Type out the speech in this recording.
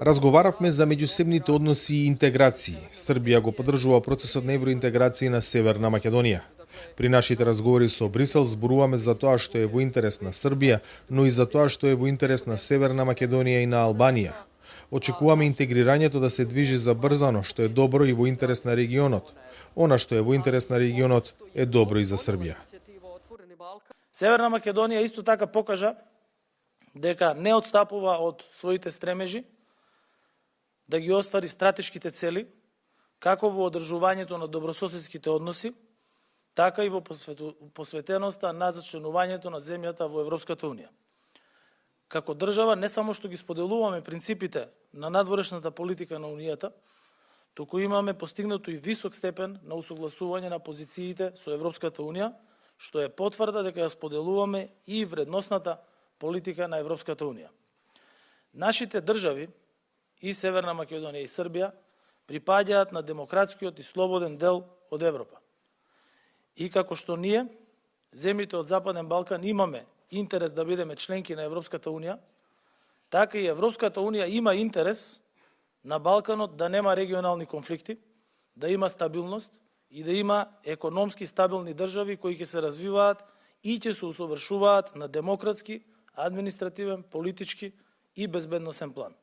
Разговаравме за меѓусебните односи и интеграции. Србија го поддржува процесот на евроинтеграција на Северна Македонија. При нашите разговори со Брисел зборуваме за тоа што е во интерес на Србија, но и за тоа што е во интерес на Северна Македонија и на Албанија. Очекуваме интегрирањето да се движи забрзано, што е добро и во интерес на регионот. Она што е во интерес на регионот е добро и за Србија. Северна Македонија исто така покажа дека не отстапува од своите стремежи да ги оствари стратешките цели, како во одржувањето на добрососедските односи, така и во посветеноста на зачленувањето на земјата во Европската Унија. Како држава не само што ги споделуваме принципите на надворешната политика на Унијата, туку имаме постигнато и висок степен на усогласување на позициите со Европската Унија, што е потврда дека ја споделуваме и вредносната политика на Европската Унија. Нашите држави, и Северна Македонија и Србија, припаѓаат на демократскиот и слободен дел од Европа. И како што ние, земјите од Западен Балкан, имаме интерес да бидеме членки на Европската Унија, така и Европската Унија има интерес на Балканот да нема регионални конфликти, да има стабилност и да има економски стабилни држави кои ќе се развиваат и ќе се усовршуваат на демократски, административен, политички и безбедносен план.